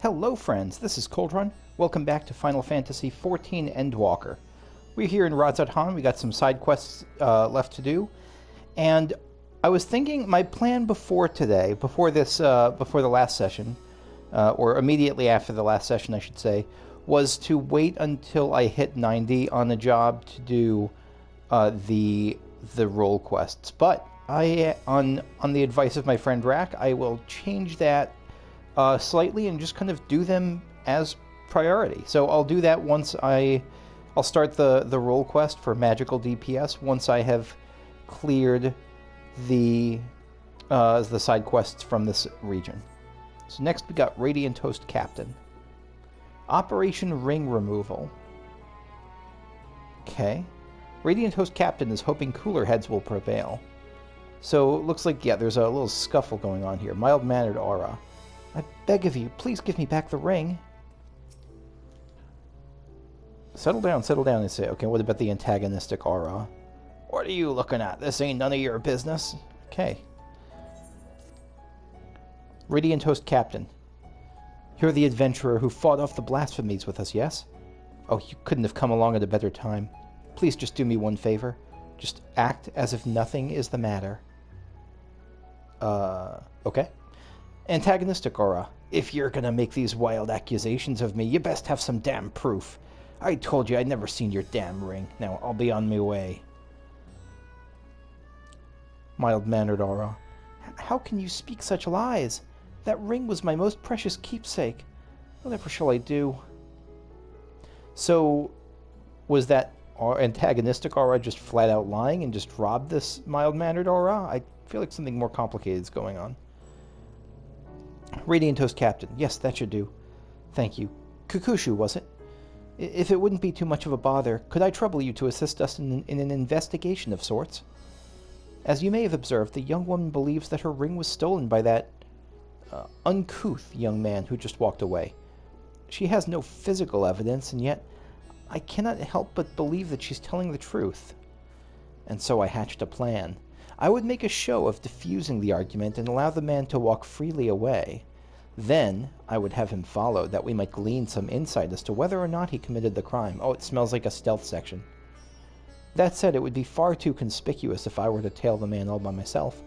Hello friends, this is Cold Run. Welcome back to Final Fantasy XIV Endwalker. We're here in Radz-at-Han. We got some side quests left to do. And I was thinking my plan before today, before the last session, or immediately after the last session I should say, was to wait until I hit 90 on the job to do the role quests. But on the advice of my friend Rack, I will change that slightly and just kind of do them as priority. So I'll do that once I'll start the role quest for magical DPS once I have cleared the side quests from this region. So next we got Radiant Host Captain. Operation Ring Removal. Okay. Radiant Host Captain is hoping cooler heads will prevail. So it looks like, yeah, there's a little scuffle going on here. Mild-mannered aura. I beg of you, please give me back the ring. Settle down, I say. Okay, what about the antagonistic aura? What are you looking at? This ain't none of your business. Okay. Radiant Host Captain. You're the adventurer who fought off the blasphemies with us, yes? Oh, you couldn't have come along at a better time. Please just do me one favor. Just act as if nothing is the matter. Okay. Antagonistic aura. If you're gonna make these wild accusations of me, you best have some damn proof. I told you I'd never seen your damn ring. Now, I'll be on my way. Mild-mannered aura. How can you speak such lies? That ring was my most precious keepsake. Whatever shall I do? So, was that antagonistic aura just flat out lying and just robbed this mild-mannered aura? I feel like something more complicated is going on. Radiant Host Captain. Yes, that should do. Thank you. Kukushu, was it? If it wouldn't be too much of a bother, could I trouble you to assist us in an investigation of sorts? As you may have observed, the young woman believes that her ring was stolen by that uncouth young man who just walked away. She has no physical evidence, and yet I cannot help but believe that she's telling the truth. And so I hatched a plan. I would make a show of diffusing the argument and allow the man to walk freely away. Then I would have him followed, that we might glean some insight as to whether or not he committed the crime. Oh, it smells like a stealth section. That said, it would be far too conspicuous if I were to tail the man all by myself.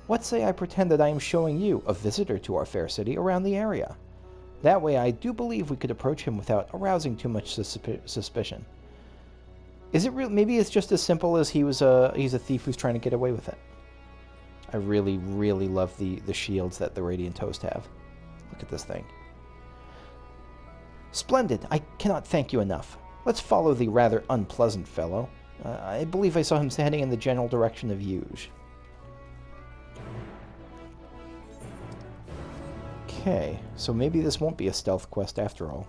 What say I pretend that I am showing you, a visitor to our fair city, around the area? That way I do believe we could approach him without arousing too much suspicion. Is it real? Maybe it's just as simple as he's a thief who's trying to get away with it. I really, really love the shields that the Radiant Host have. Look at this thing. Splendid! I cannot thank you enough. Let's follow the rather unpleasant fellow. I believe I saw him heading in the general direction of Yuge. Okay, so maybe this won't be a stealth quest after all.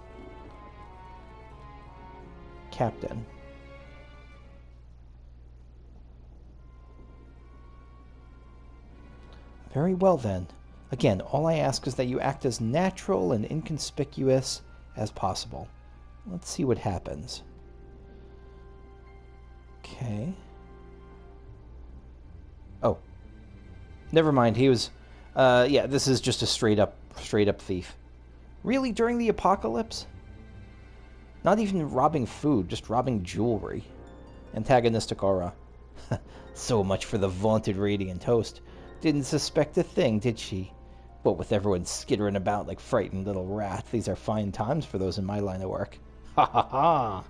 Captain. Very well then. Again, all I ask is that you act as natural and inconspicuous as possible. Let's see what happens. Okay. Oh. Never mind, he was... yeah, this is just a straight up thief. Really, during the apocalypse? Not even robbing food, just robbing jewelry. Antagonistic aura. So much for the vaunted Radiant Host. Didn't suspect a thing, did she? What with everyone skittering about like frightened little rats, these are fine times for those in my line of work. Ha ha ha!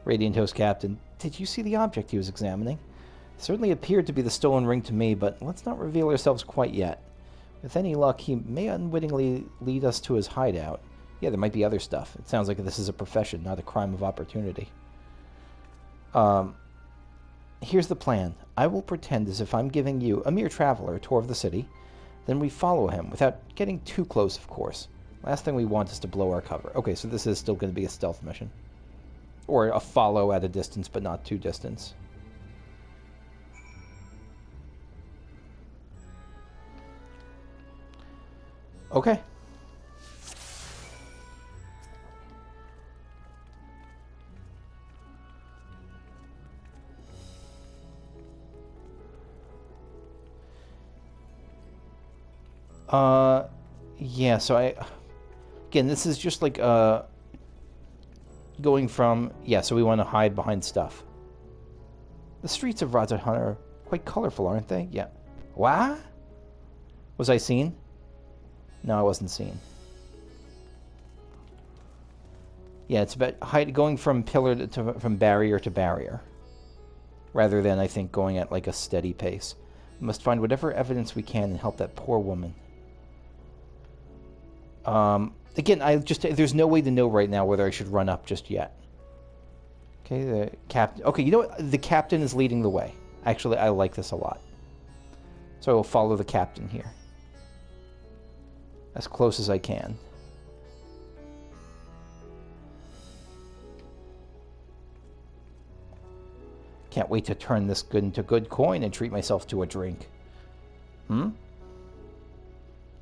Radiant Host Captain, did you see the object he was examining? It certainly appeared to be the stolen ring to me, but let's not reveal ourselves quite yet. With any luck, he may unwittingly lead us to his hideout. Yeah, there might be other stuff. It sounds like this is a profession, not a crime of opportunity. Here's the plan. I will pretend as if I'm giving you, a mere traveler, a tour of the city. Then we follow him, without getting too close, of course. Last thing we want is to blow our cover. Okay, so this is still going to be a stealth mission. Or a follow at a distance, but not too distance. Okay. Yeah, so again, this is just like, going from... Yeah, so we want to hide behind stuff. The streets of Radz-at-Han are quite colorful, aren't they? Yeah. What? Was I seen? No, I wasn't seen. Yeah, it's about going from from barrier to barrier, rather than, I think, going at like a steady pace. We must find whatever evidence we can and help that poor woman. Again, there's no way to know right now whether I should run up just yet. Okay, the captain. Okay, you know what? The captain is leading the way. Actually, I like this a lot. So I will follow the captain here, as close as I can. Can't wait to turn this good into good coin and treat myself to a drink. Hmm?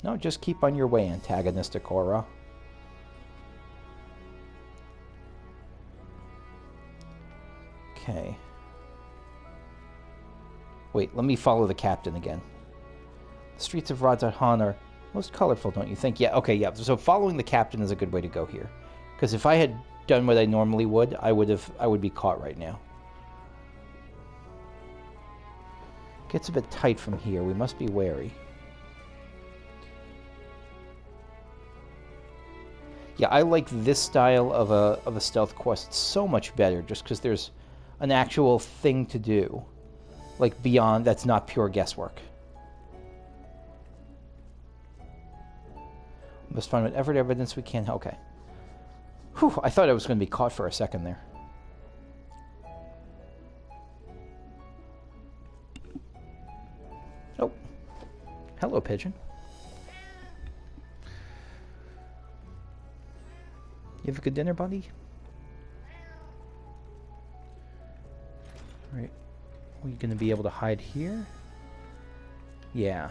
No, just keep on your way, antagonistic aura. Okay. Wait, let me follow the captain again. The streets of Radz-at-Han are most colorful, don't you think? Yeah, okay, yeah. So following the captain is a good way to go here. Because if I had done what I normally would, I would be caught right now. Gets a bit tight from here. We must be wary. Yeah, I like this style of a stealth quest so much better, just because there's an actual thing to do, like beyond that's not pure guesswork. We must find whatever evidence we can. Okay. Whew, I thought I was going to be caught for a second there. Oh, hello, pigeon. You have a good dinner, buddy? Alright. Are you going to be able to hide here? Yeah.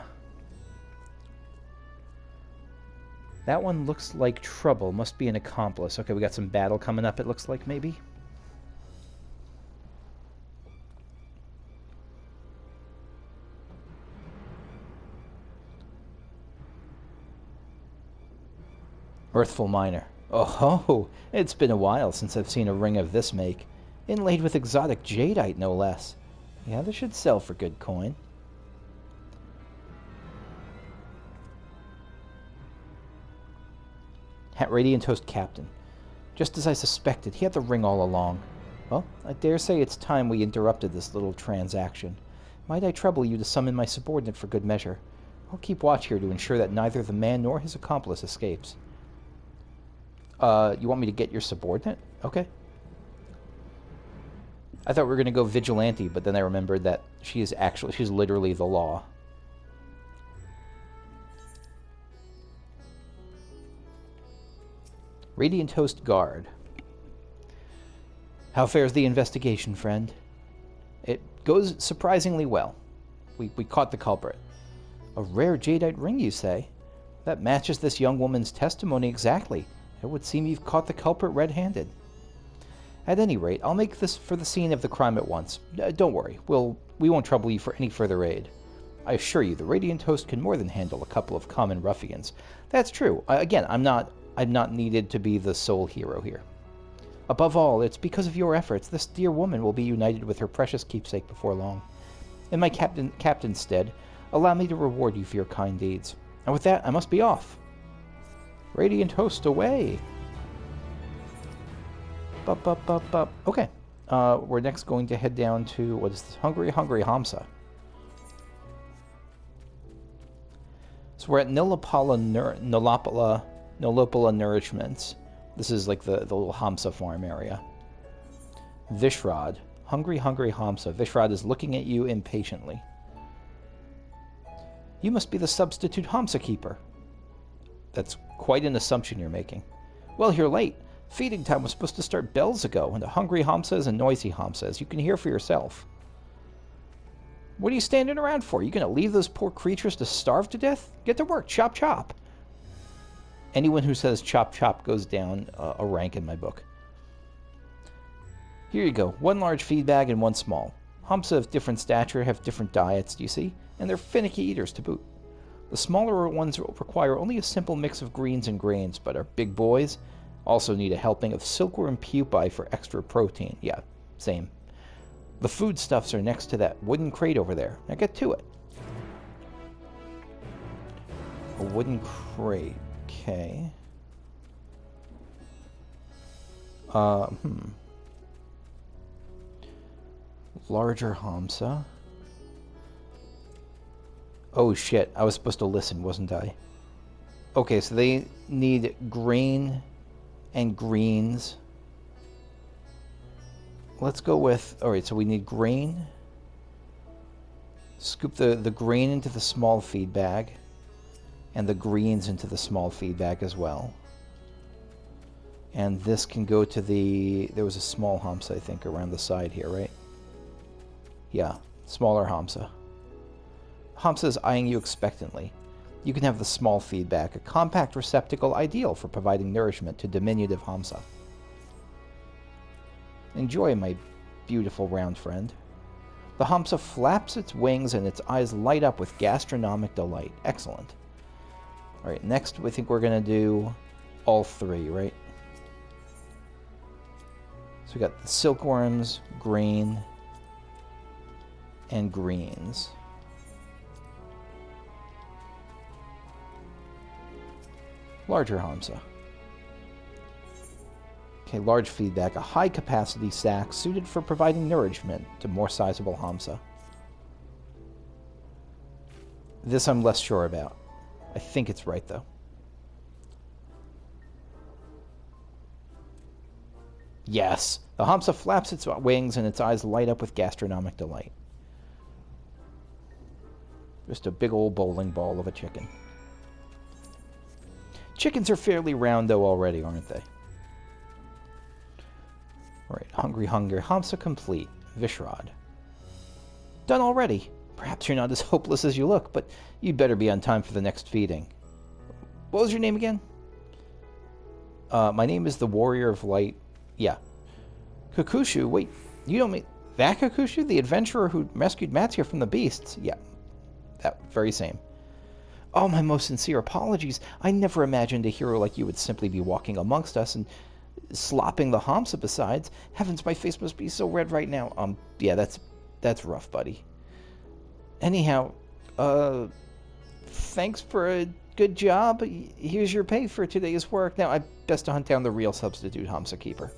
That one looks like trouble. Must be an accomplice. Okay, we got some battle coming up, it looks like, maybe? Earthful Miner. Oh ho! It's been a while since I've seen a ring of this make. Inlaid with exotic jadeite, no less. Yeah, this should sell for good coin. Radiant Host Captain. Just as I suspected, he had the ring all along. Well, I dare say it's time we interrupted this little transaction. Might I trouble you to summon my subordinate for good measure? I'll keep watch here to ensure that neither the man nor his accomplice escapes. You want me to get your subordinate? Okay. I thought we were going to go vigilante, but then I remembered that she's literally the law. Radiant Host Guard. How fares the investigation, friend? It goes surprisingly well. We caught the culprit. A rare jadeite ring, you say? That matches this young woman's testimony exactly. It would seem you've caught the culprit red-handed. At any rate, I'll make this for the scene of the crime at once. Don't worry, we won't trouble you for any further aid. I assure you, the Radiant Host can more than handle a couple of common ruffians. That's true. Again, I'm not needed to be the sole hero here. Above all, it's because of your efforts this dear woman will be united with her precious keepsake before long. In my captain's stead, allow me to reward you for your kind deeds. And with that, I must be off. Radiant Host away! Okay. We're next going to head down to, what is this? Hungry Hamsa. So we're at Nilapala Nourishments. This is like the little Hamsa farm area. Vishrahd. Hungry Hamsa. Vishrahd is looking at you impatiently. You must be the substitute Hamsa keeper. That's quite an assumption you're making. Well, you're late. Feeding time was supposed to start bells ago, and a hungry Hamsa is a noisy Hamsa, as you can hear for yourself. What are you standing around for? Are you going to leave those poor creatures to starve to death? Get to work. Chop, chop. Anyone who says chop, chop goes down a rank in my book. Here you go. One large feed bag and one small. Hamsa of different stature have different diets, do you see? And they're finicky eaters to boot. The smaller ones require only a simple mix of greens and grains, but our big boys also need a helping of silkworm pupae for extra protein. Yeah, same. The foodstuffs are next to that wooden crate over there. Now get to it. A wooden crate. Okay. Larger Hamsa. Oh shit, I was supposed to listen, wasn't I? Okay, so they need grain and greens. Let's go with... Alright, so we need grain. Scoop the grain into the small feed bag. And the greens into the small feed bag as well. And this can go to the... There was a small Hamsa, I think, around the side here, right? Yeah, smaller Hamsa. Hamsa is eyeing you expectantly. You can have the small feedback, a compact receptacle ideal for providing nourishment to diminutive Hamsa. Enjoy, my beautiful round friend. The Hamsa flaps its wings and its eyes light up with gastronomic delight. Excellent. Alright, next we think we're going to do all three, right? So we got the silkworms, grain, and greens. Larger Hamsa. Okay, large feedback. A high-capacity sack suited for providing nourishment to more sizable Hamsa. This I'm less sure about. I think it's right, though. Yes! The Hamsa flaps its wings and its eyes light up with gastronomic delight. Just a big old bowling ball of a chicken. Chickens are fairly round, though, already, aren't they? Alright, hungry hunger. Hamsa complete. Vishrahd. Done already. Perhaps you're not as hopeless as you look, but you'd better be on time for the next feeding. What was your name again? My name is the Warrior of Light. Yeah. Kukushu, wait, you don't mean... That Kukushu? The adventurer who rescued Matsya from the beasts? Yeah. That very same. Oh, my most sincere apologies. I never imagined a hero like you would simply be walking amongst us and slopping the Hamsa besides. Heavens, my face must be so red right now. Yeah, that's rough, buddy. Anyhow, thanks for a good job. Here's your pay for today's work. Now, I best to hunt down the real substitute Hamsa keeper.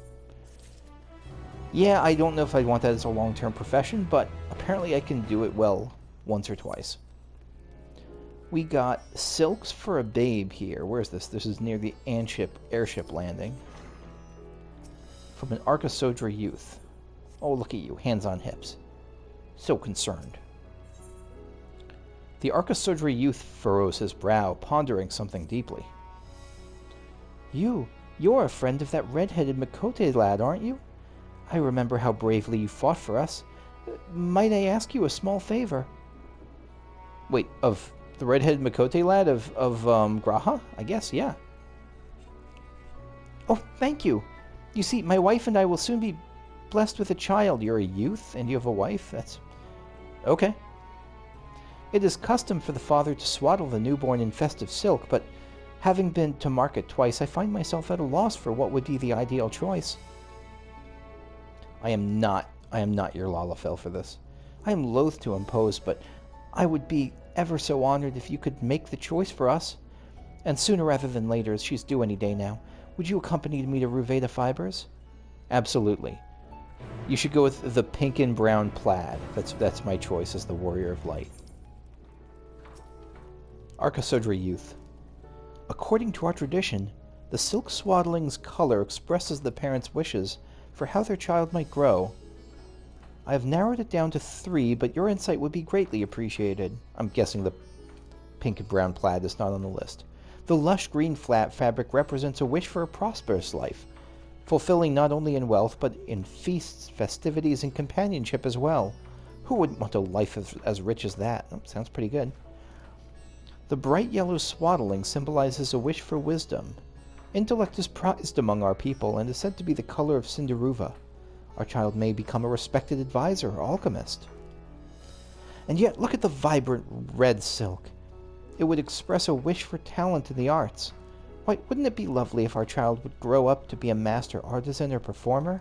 Yeah, I don't know if I'd want that as a long-term profession, but apparently I can do it well once or twice. We got silks for a babe here. Where's this? This is near the airship landing. From an arkasasodara youth. Oh, look at you, hands on hips. So concerned. The arkasasodara youth furrows his brow, pondering something deeply. You're a friend of that red-headed Mikote lad, aren't you? I remember how bravely you fought for us. Might I ask you a small favor? Wait, of the red-headed Mikote lad of Graha? I guess, yeah. Oh, thank you. You see, my wife and I will soon be blessed with a child. You're a youth, and you have a wife? That's... okay. It is custom for the father to swaddle the newborn in festive silk, but having been to market twice, I find myself at a loss for what would be the ideal choice. I am not your Lalafell for this. I am loath to impose, but I would be ever so honored if you could make the choice for us. And sooner rather than later, as she's due any day now, would you accompany me to Ruveda Fibers? Absolutely. You should go with the pink and brown plaid. That's my choice as the Warrior of Light. Arkasasodara youth. According to our tradition, the silk swaddling's color expresses the parents' wishes for how their child might grow. I have narrowed it down to 3, but your insight would be greatly appreciated. I'm guessing the pink and brown plaid is not on the list. The lush green flat fabric represents a wish for a prosperous life, fulfilling not only in wealth, but in feasts, festivities, and companionship as well. Who wouldn't want a life as rich as that? Oh, sounds pretty good. The bright yellow swaddling symbolizes a wish for wisdom. Intellect is prized among our people and is said to be the color of Cinderuva. Our child may become a respected advisor or alchemist. And yet, look at the vibrant red silk. It would express a wish for talent in the arts. Why, wouldn't it be lovely if our child would grow up to be a master artisan or performer?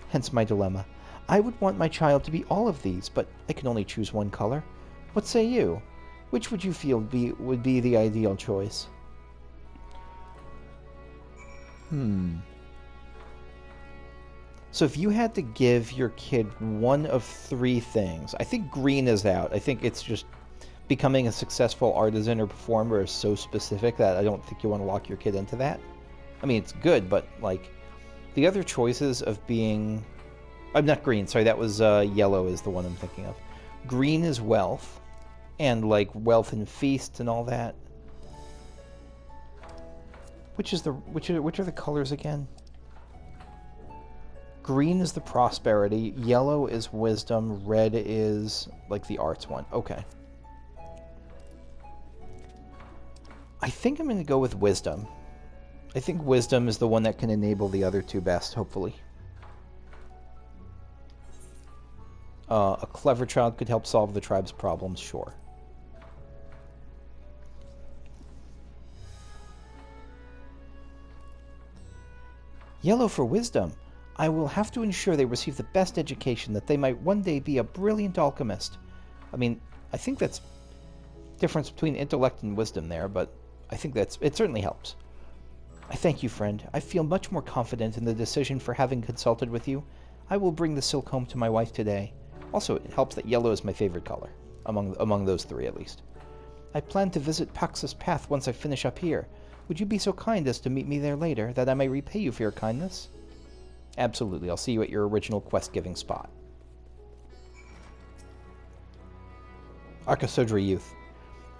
Hence my dilemma. I would want my child to be all of these, but I can only choose one color. What say you? Which would you feel would be the ideal choice? So if you had to give your kid one of three things, I think green is out. I think it's just becoming a successful artisan or performer is so specific that I don't think you want to lock your kid into that. I mean, it's good, but like the other choices of being... I'm not green, sorry, that was yellow is the one I'm thinking of. Green is wealth, and like wealth and feast and all that. Which are the colors again? Green is the prosperity, yellow is wisdom, red is like the arts one. Okay. I think I'm going to go with wisdom. I think wisdom is the one that can enable the other two best, hopefully. A clever child could help solve the tribe's problems, sure. Yellow for wisdom. I will have to ensure they receive the best education, that they might one day be a brilliant alchemist. I mean, I think that's difference between intellect and wisdom there, but I think it certainly helps. I thank you, friend. I feel much more confident in the decision for having consulted with you. I will bring the silk home to my wife today. Also, it helps that yellow is my favorite color, among those three at least. I plan to visit Pax's Path once I finish up here. Would you be so kind as to meet me there later, that I may repay you for your kindness? Absolutely. I'll see you at your original quest-giving spot. Arkasasodara youth.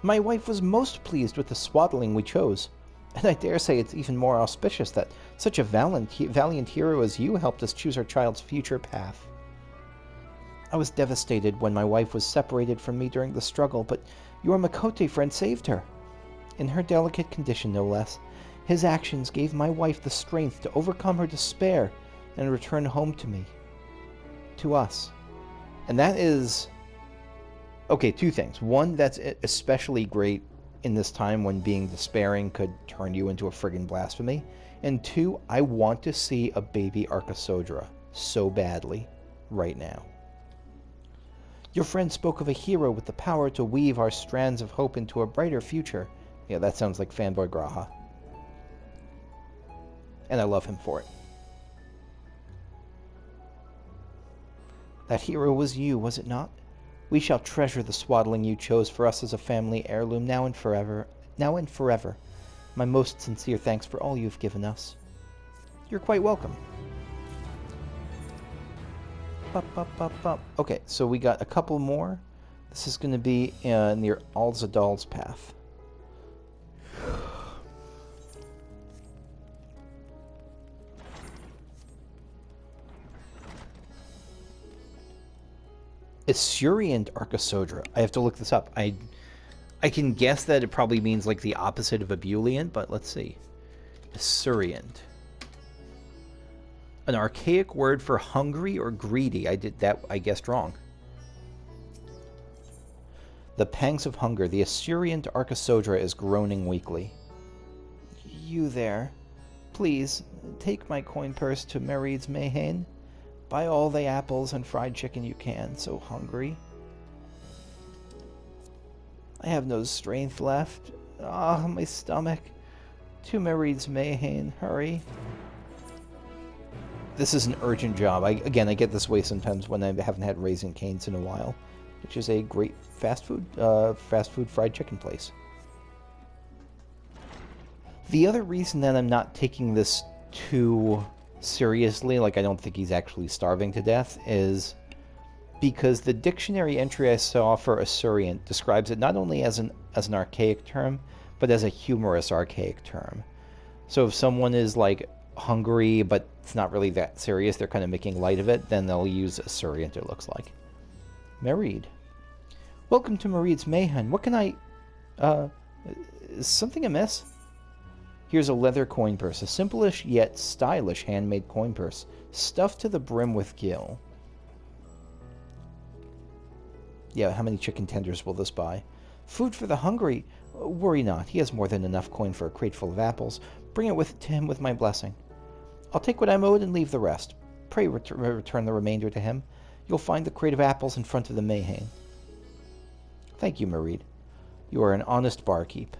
My wife was most pleased with the swaddling we chose, and I dare say it's even more auspicious that such a valiant hero as you helped us choose our child's future path. I was devastated when my wife was separated from me during the struggle, but your Makote friend saved her. In her delicate condition, no less, his actions gave my wife the strength to overcome her despair and return home to me. To us. And that is... Okay, two things. One, that's especially great in this time when being despairing could turn you into a friggin' blasphemy. And two, I want to see a baby Arkasasodara so badly right now. Your friend spoke of a hero with the power to weave our strands of hope into a brighter future. Yeah, that sounds like Fanboy Graha. And I love him for it. That hero was you, was it not? We shall treasure the swaddling you chose for us as a family heirloom now and forever. My most sincere thanks for all you've given us. You're quite welcome. Okay, so we got a couple more. This is going to be near Jalzahn's path. Esurient Arkasasodara. I have to look this up. I can guess that it probably means like the opposite of ebullient, but let's see. Esurient. An archaic word for hungry or greedy. I guessed wrong. The pangs of hunger. The Esurient Arkasasodara is groaning weakly. You there. Please, take my coin purse to Radz-at-Han. Buy all the apples and fried chicken you can, so hungry. I have no strength left. Ah, my stomach. To Radz-at-Han, hurry. This is an urgent job. I get this way sometimes when I haven't had Raising Cane's in a while, which is a great fast food fried chicken place. The other reason that I'm not taking this too seriously, like I don't think he's actually starving to death, is because the dictionary entry I saw for Esurient describes it not only as an archaic term, but as a humorous archaic term. So if someone is like hungry, but it's not really that serious, they're kind of making light of it, then they'll use Esurient, it looks like. Merid. Welcome to Radz-at-Han. What can I... is something amiss? Here's a leather coin purse, a simple-ish yet stylish handmade coin purse, stuffed to the brim with gill. Yeah, how many chicken tenders will this buy? Food for the hungry? Worry not. He has more than enough coin for a crate full of apples. Bring it to him with my blessing. I'll take what I'm owed and leave the rest. Pray return the remainder to him. You'll find the crate of apples in front of the Mayhane. Thank you, Mareed. You are an honest barkeep.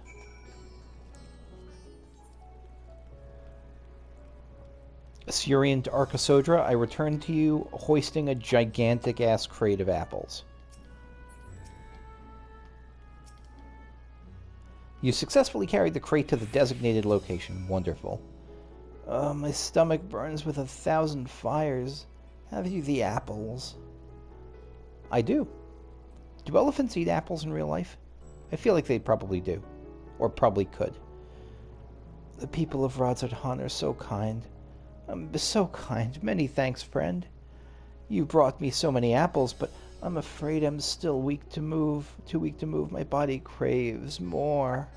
Assyrian to Arkasasodara, I return to you, hoisting a gigantic-ass crate of apples. You successfully carried the crate to the designated location. Wonderful. My stomach burns with 1,000 fires. Have you the apples? I do. Do elephants eat apples in real life? I feel like they probably do. Or probably could. The people of Radz-at-Han are so kind. So kind. Many thanks, friend. You brought me so many apples, but I'm afraid I'm still weak to move. Too weak to move. My body craves more.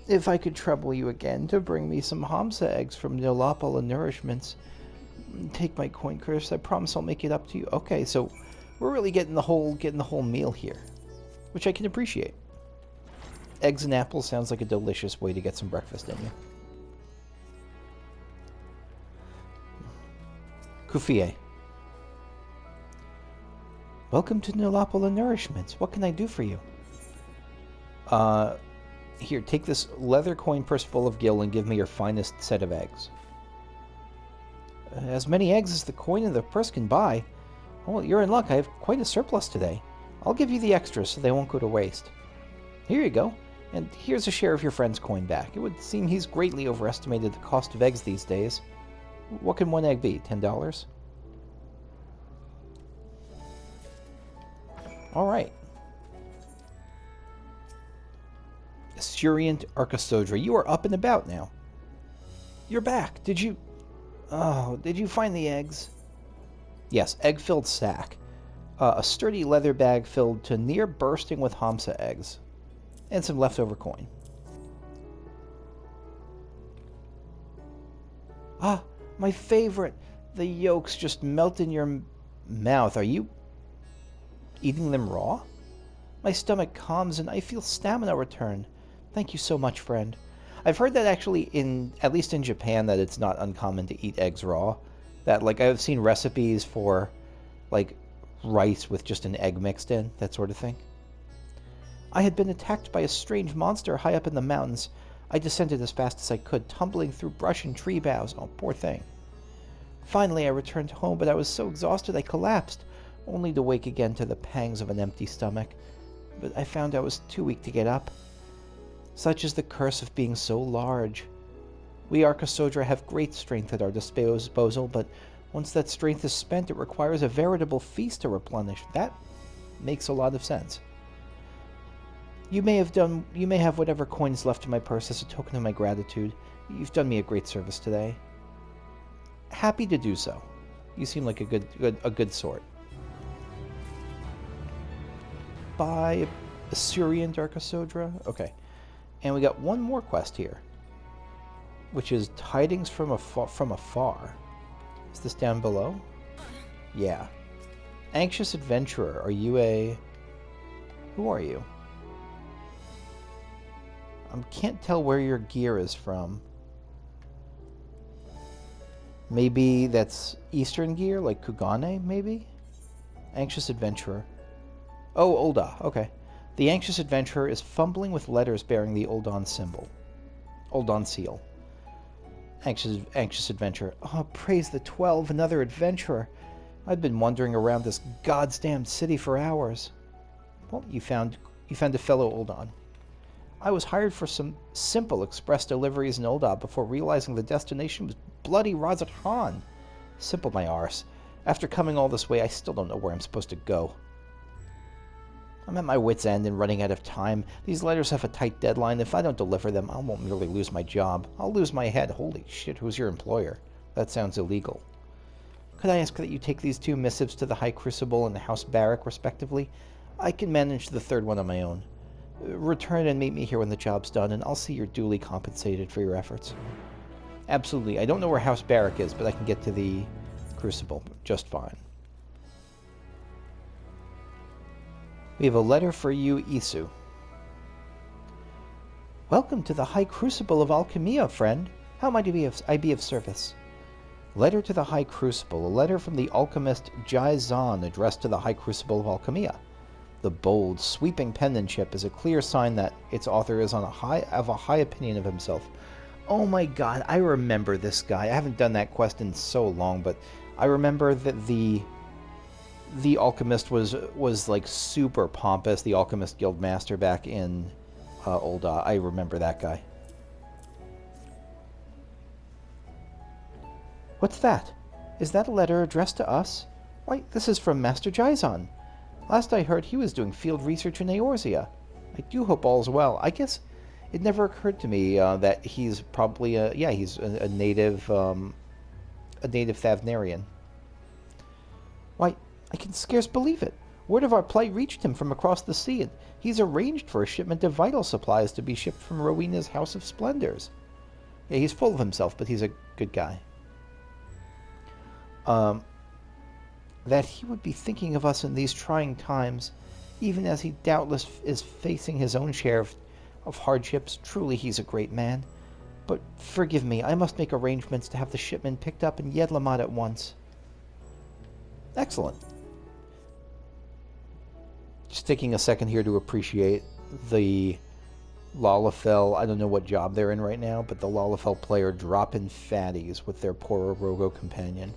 If I could trouble you again to bring me some Hamsa eggs from Nilapala Nourishments. Take my coin, Chris. I promise I'll make it up to you. Okay, so we're really getting the whole meal here, which I can appreciate. Eggs and apples sounds like a delicious way to get some breakfast in you. Kufie. Welcome to Nilapala Nourishments. What can I do for you? Here, take this leather coin purse full of gil and give me your finest set of eggs. As many eggs as the coin in the purse can buy. Well, you're in luck. I have quite a surplus today. I'll give you the extras so they won't go to waste. Here you go. And here's a share of your friend's coin back. It would seem he's greatly overestimated the cost of eggs these days. What can one egg be? $10? Alright. Assyrian Arkasasodara, you are up and about now. You're back. Did you find the eggs? Yes, egg-filled sack. A sturdy leather bag filled to near bursting with Hamsa eggs. And some leftover coin. Ah, my favorite. The yolks just melt in your mouth. Are you eating them raw? My stomach calms and I feel stamina return. Thank you so much, friend. I've heard that actually at least in Japan, that it's not uncommon to eat eggs raw. That, like, I've seen recipes for, like, rice with just an egg mixed in, that sort of thing. I had been attacked by a strange monster high up in the mountains. I descended as fast as I could, tumbling through brush and tree boughs. Oh, poor thing. Finally, I returned home, but I was so exhausted I collapsed, only to wake again to the pangs of an empty stomach. But I found I was too weak to get up. Such is the curse of being so large. We Arkasasodara have great strength at our disposal, but once that strength is spent, it requires a veritable feast to replenish. That makes a lot of sense. You may have whatever coins left in my purse as a token of my gratitude. You've done me a great service today. Happy to do so. You seem like a good sort. By Assyrian Arkasasodara? Okay. And we got one more quest here, which is Tidings from Afar. Is this down below? Yeah. Anxious Adventurer. Are you a... Who are you? I can't tell where your gear is from. Maybe that's Eastern gear, like Kugane, maybe? Anxious Adventurer. Oh, Ulda. Okay. The Anxious Adventurer is fumbling with letters bearing the Uldan symbol. Uldan seal. Anxious Adventurer. Oh, praise the 12, another adventurer. I've been wandering around this goddamn city for hours. Well, you found a fellow Uldan. I was hired for some simple express deliveries in Ulda before realizing the destination was bloody Radz-at-Han. Simple my arse. After coming all this way, I still don't know where I'm supposed to go. I'm at my wit's end and running out of time. These letters have a tight deadline. If I don't deliver them, I won't merely lose my job. I'll lose my head. Holy shit, who's your employer? That sounds illegal. Could I ask that you take these 2 missives to the High Crucible and the House Barrack, respectively? I can manage the 3rd one on my own. Return and meet me here when the job's done, and I'll see you're duly compensated for your efforts. Absolutely. I don't know where House Barrack is, but I can get to the Crucible just fine. We have a letter for you, Isu. Welcome to the High Crucible of Alchemia, friend. How might I be of service? Letter to the High Crucible, a letter from the alchemist Jalzahn addressed to the High Crucible of Alchemia. The bold, sweeping penmanship is a clear sign that its author is of a high opinion of himself. Oh my god, I remember this guy. I haven't done that quest in so long, but I remember that the alchemist was like super pompous, the alchemist guild master back in I remember that guy. What's that? Is that a letter addressed to us? Why, this is from Master Jalzahn. Last I heard, he was doing field research in Eorzea. I do hope all's well. I guess it never occurred to me that he's probably he's a native Thavnarian. Why, I can scarce believe it. Word of our plight reached him from across the sea, and he's arranged for a shipment of vital supplies to be shipped from Rowena's House of Splendors. Yeah, he's full of himself, but he's a good guy. That he would be thinking of us in these trying times, even as he doubtless is facing his own share of hardships. Truly, he's a great man. But forgive me, I must make arrangements to have the shipment picked up in Yedlamot at once. Excellent. Just taking a second here to appreciate the Lalafell. I don't know what job they're in right now, but the Lalafell player dropping fatties with their poor Rogo companion.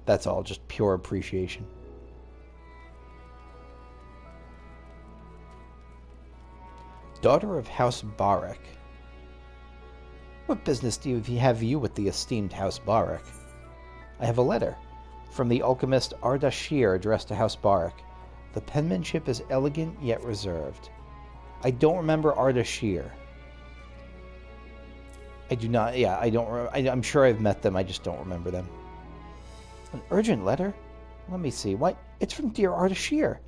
That's all, just pure appreciation. Daughter of House Barak. What business do you have with the esteemed House Barak? I have a letter from the alchemist Ardashir addressed to House Barak. The penmanship is elegant yet reserved. I don't remember Ardashir. I do not. Yeah, I don't. I'm sure I've met them. I just don't remember them. An urgent letter? Let me see. Why, it's from dear Ardashir.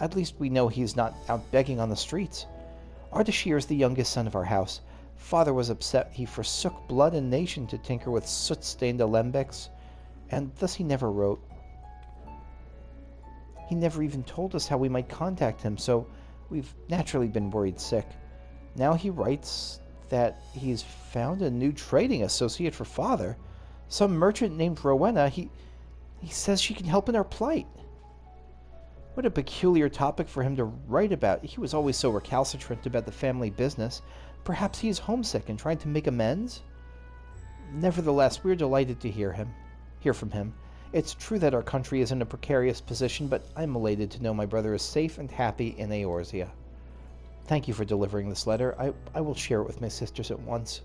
At least we know he's not out begging on the streets. Ardashir is the youngest son of our house. Father was upset he forsook blood and nation to tinker with soot-stained alembics, and thus he never wrote. He never even told us how we might contact him, so we've naturally been worried sick. Now he writes that he's found a new trading associate for Father. Some merchant named Rowena. He says she can help in our plight. What a peculiar topic for him to write about. He was always so recalcitrant about the family business. Perhaps he is homesick and trying to make amends? Nevertheless, we're delighted to hear from him. It's true that our country is in a precarious position, but I'm elated to know my brother is safe and happy in Eorzea. Thank you for delivering this letter. I will share it with my sisters at once.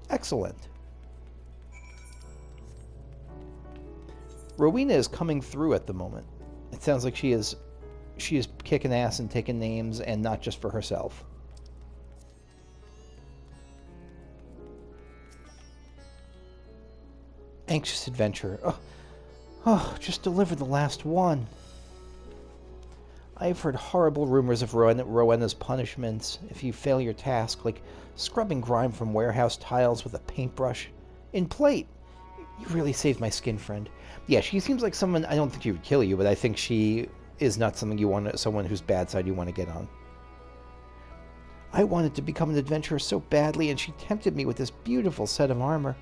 Excellent. Rowena is coming through at the moment. It sounds like she is kicking ass and taking names, and not just for herself. Anxious adventure. Oh, just deliver the last one. I have heard horrible rumors of Rowena's punishments if you fail your task, like scrubbing grime from warehouse tiles with a paintbrush. In plate! You really saved my skin, friend. Yeah, she seems like someone, I don't think she would kill you, but I think she is not someone whose bad side you want to get on. I wanted to become an adventurer so badly, and she tempted me with this beautiful set of armor.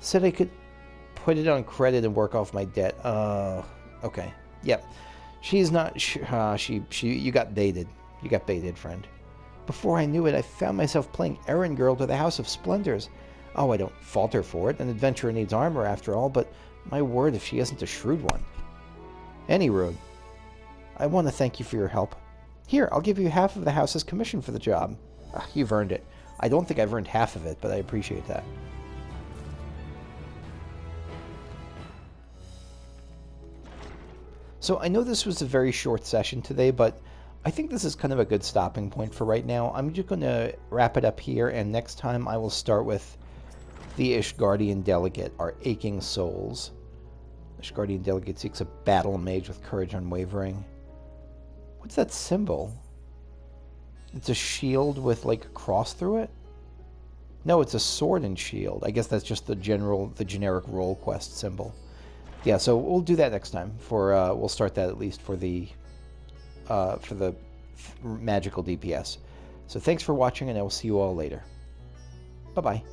Said I could put it on credit and work off my debt. Okay. Yep. She's not, you got baited. You got baited, friend. Before I knew it, I found myself playing errand girl to the House of Splendors. Oh, I don't fault her for it. An adventurer needs armor after all, but my word if she isn't a shrewd one. Anywho, I want to thank you for your help. Here, I'll give you half of the house's commission for the job. You've earned it. I don't think I've earned half of it, but I appreciate that. So I know this was a very short session today, but I think this is kind of a good stopping point for right now. I'm just going to wrap it up here, and next time I will start with the Ishgardian Delegate, our aching souls. Ishgardian Delegate seeks a battle mage with courage unwavering. What's that symbol? It's a shield with like a cross through it? No, it's a sword and shield. I guess that's just the generic role quest symbol. Yeah, so we'll do that next time. We'll start that at least for the magical DPS. So thanks for watching, and I will see you all later. Bye-bye.